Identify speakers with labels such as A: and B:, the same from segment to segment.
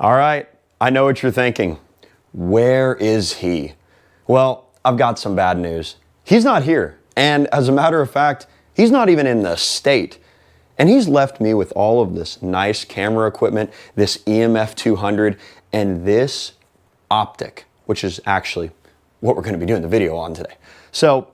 A: All right, I know what you're thinking. Where is he? Well, I've got some bad news. He's not here. And as a matter of fact, he's not even in the state. And he's left me with all of this nice camera equipment, this EMF 200, and this optic, which is actually what we're going to be doing the video on today. So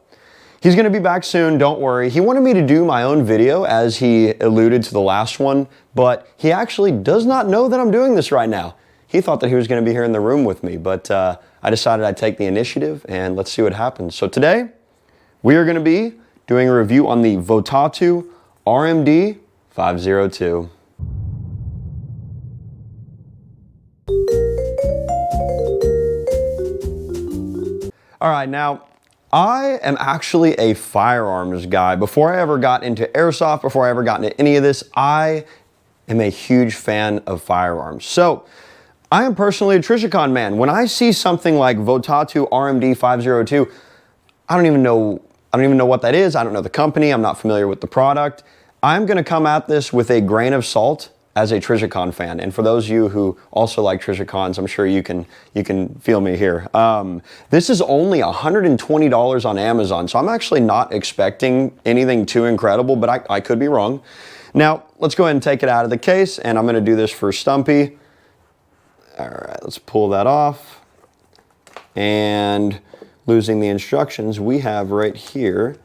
A: he's going to be back soon, don't worry. He wanted me to do my own video, as he alluded to the last one, but he actually does not know that I'm doing this right now. He thought that he was going to be here in the room with me, but I decided I'd take the initiative and let's see what happens. So today, we are going to be doing a review on the VOTATU RMD502. All right, now, I am actually a firearms guy. Before I ever got into airsoft, before I ever got into any of this, I am a huge fan of firearms. So, I am personally a Trijicon man. When I see something like VOTATU RMD502, I don't even know what that is. I don't know the company. I'm not familiar with the product. I'm going to come at this with a grain of salt as a Trijicon fan. And for those of you who also like Trijicons, I'm sure you can feel me here. This is only $120 on Amazon, so I'm actually not expecting anything too incredible, but I could be wrong. Now, let's go ahead and take it out of the case, and I'm going to do this for Stumpy. All right, let's pull that off. And losing the instructions, we have right here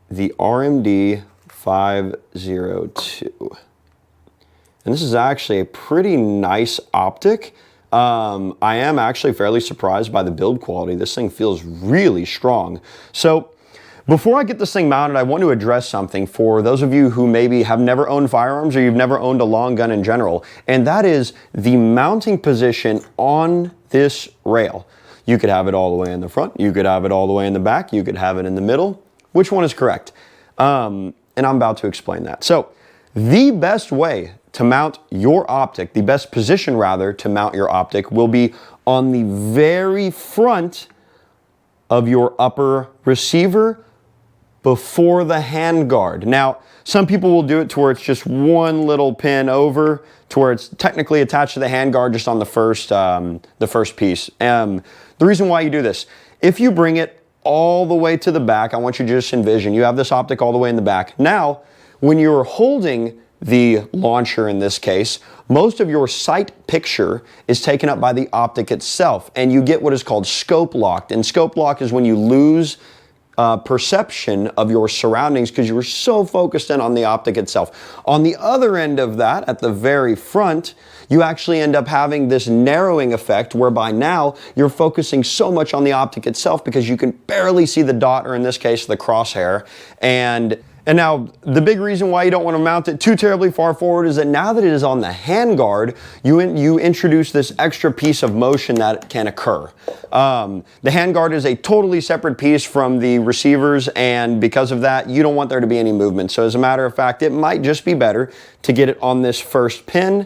A: the RMD502. And this is actually a pretty nice optic. I am actually fairly surprised by the build quality. This thing feels really strong. So before I get this thing mounted, I want to address something for those of you who maybe have never owned firearms or you've never owned a long gun in general, and that is the mounting position on this rail. You could have it all the way in the front, you could have it all the way in the back, you could have it in the middle. Which one is correct? And I'm about to explain that. So the best way to mount your optic, the best position rather to mount your optic, will be on the very front of your upper receiver before the handguard. Now, some people will do it to where it's just one little pin over, to where it's technically attached to the handguard just on the first piece. The reason why you do this, if you bring it all the way to the back, I want you to just envision you have this optic all the way in the back. Now, when you're holding the launcher in this case, most of your sight picture is taken up by the optic itself, and you get what is called scope locked. And scope lock is when you lose perception of your surroundings because you were so focused in on the optic itself. On the other end of that, at the very front, you actually end up having this narrowing effect whereby now you're focusing so much on the optic itself because you can barely see the dot, or in this case, the crosshair. And now, the big reason why you don't want to mount it too terribly far forward is that now that it is on the handguard, you introduce this extra piece of motion that can occur. The handguard is a totally separate piece from the receivers, and because of that, you don't want there to be any movement. So as a matter of fact, it might just be better to get it on this first pin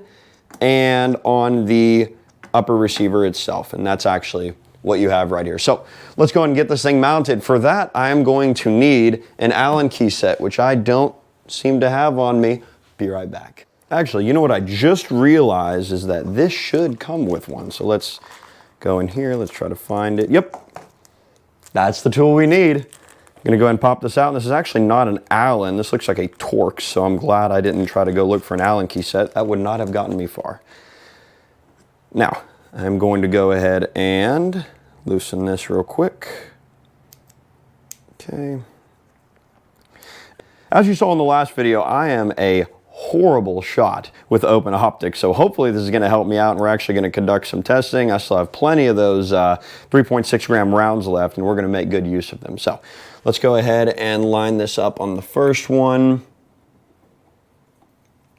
A: and on the upper receiver itself, and that's actually what you have right here. So let's go ahead and get this thing mounted. For that, I am going to need an Allen key set, which I don't seem to have on me. Be right back. Actually, you know what I just realized is that this should come with one. So let's go in here. Let's try to find it. Yep, that's the tool we need. I'm gonna go ahead and pop this out. And this is actually not an Allen. This looks like a Torx, so I'm glad I didn't try to go look for an Allen key set. That would not have gotten me far. Now, I'm going to go ahead and loosen this real quick. Okay. As you saw in the last video, I am a horrible shot with open optics, so hopefully this is going to help me out, and we're actually going to conduct some testing. I still have plenty of those 3.6 gram rounds left, and we're going to make good use of them. So let's go ahead and line this up on the first one.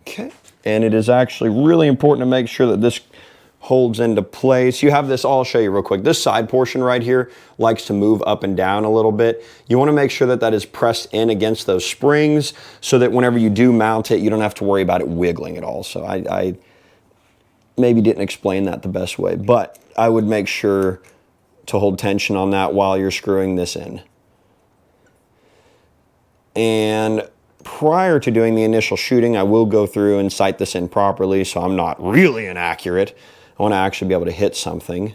A: Okay. And it is actually really important to make sure that this holds into place. You have this, I'll show you real quick. This side portion right here likes to move up and down a little bit. You want to make sure that that is pressed in against those springs so that whenever you do mount it, you don't have to worry about it wiggling at all. So I maybe didn't explain that the best way, but I would make sure to hold tension on that while you're screwing this in. And prior to doing the initial shooting, I will go through and sight this in properly so I'm not really inaccurate. I want to actually be able to hit something,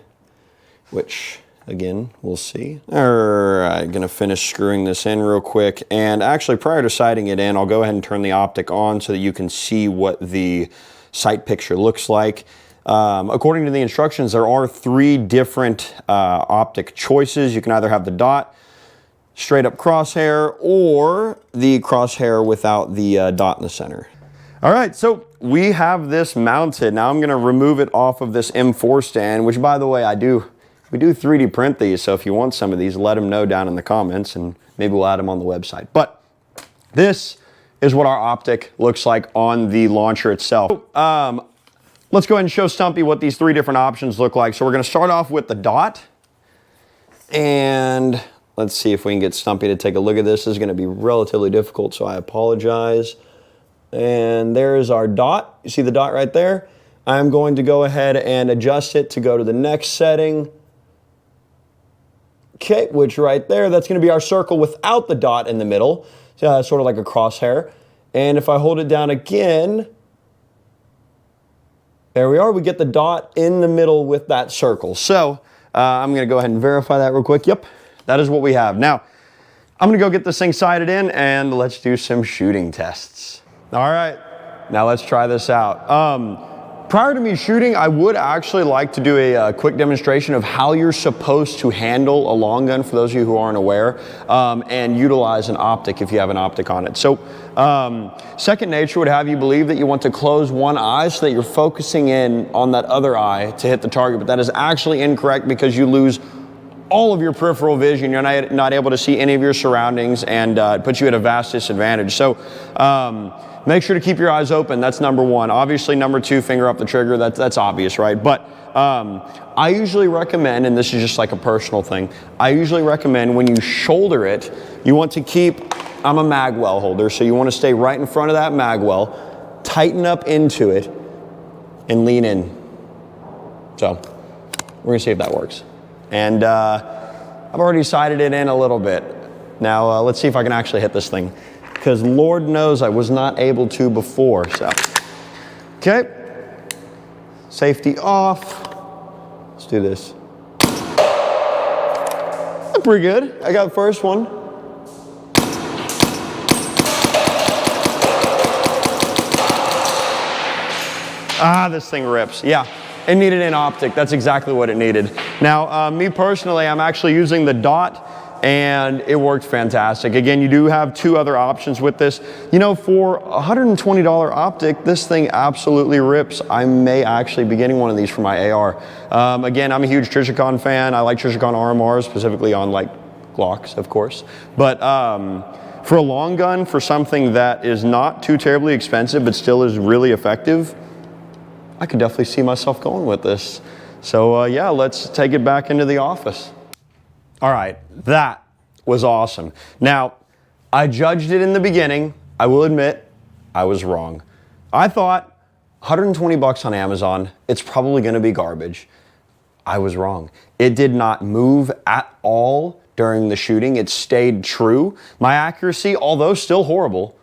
A: which again, we'll see. All right, gonna finish screwing this in real quick. And actually, prior to sighting it in, I'll go ahead and turn the optic on so that you can see what the sight picture looks like. According to the instructions, there are 3 different optic choices. You can either have the dot, straight up crosshair, or the crosshair without the dot in the center. All right, so we have this mounted. Now I'm gonna remove it off of this M4 stand, which by the way, we do 3D print these, so if you want some of these, let them know down in the comments and maybe we'll add them on the website. But this is what our optic looks like on the launcher itself. Let's go ahead and show Stumpy what these 3 different options look like. So we're gonna start off with the dot, and let's see if we can get Stumpy to take a look at this. This is gonna be relatively difficult, so I apologize. And there's our dot. You see the dot right there? I'm going to go ahead and adjust it to go to the next setting. Okay, which right there, that's gonna be our circle without the dot in the middle. Sort of like a crosshair. And if I hold it down again, there we are, we get the dot in the middle with that circle. So I'm gonna go ahead and verify that real quick. Yep, that is what we have. Now, I'm gonna go get this thing sighted in and let's do some shooting tests. All right, now let's try this out. Prior to me shooting, I would actually like to do a quick demonstration of how you're supposed to handle a long gun for those of you who aren't aware, and utilize an optic if you have an optic on it. So second nature would have you believe that you want to close one eye so that you're focusing in on that other eye to hit the target, but that is actually incorrect because you lose all of your peripheral vision. You're not able to see any of your surroundings, and it puts you at a vast disadvantage. So make sure to keep your eyes open. That's number 1. Obviously, number 2, finger up the trigger. That's obvious, right? But I usually recommend, and this is just like a personal thing, I usually recommend when you shoulder it, you want to keep, I'm a magwell holder, so you want to stay right in front of that magwell, tighten up into it, and lean in. So we're gonna see if that works. And I've already sighted it in a little bit. Now let's see if I can actually hit this thing, because Lord knows I was not able to before. So, okay, safety off. Let's do this. That's pretty good. I got the first one. Ah, this thing rips. Yeah, it needed an optic. That's exactly what it needed. Now, me personally, I'm actually using the dot, and it worked fantastic. Again, you do have 2 other options with this. You know, for a $120 optic, this thing absolutely rips. I may actually be getting one of these for my AR. Again, I'm a huge Trishicon fan. I like Trishicon RMRs, specifically on like Glocks, of course. But for a long gun, for something that is not too terribly expensive, but still is really effective, I could definitely see myself going with this. So yeah, let's take it back into the office. All right, that was awesome. Now, I judged it in the beginning. I will admit, I was wrong. I thought 120 bucks on Amazon, it's probably gonna be garbage. I was wrong. It did not move at all during the shooting. It stayed true. My accuracy, although still horrible,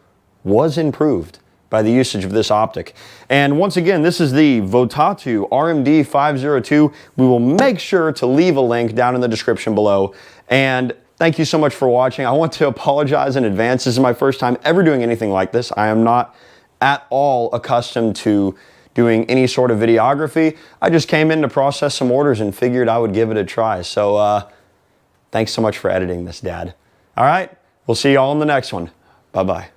A: was improved by the usage of this optic. And once again, this is the VOTATU RMD502. We will make sure to leave a link down in the description below. And thank you so much for watching. I want to apologize in advance. This is my first time ever doing anything like this. I am not at all accustomed to doing any sort of videography. I just came in to process some orders and figured I would give it a try. So thanks so much for editing this, Dad. All right, we'll see you all in the next one. Bye-bye.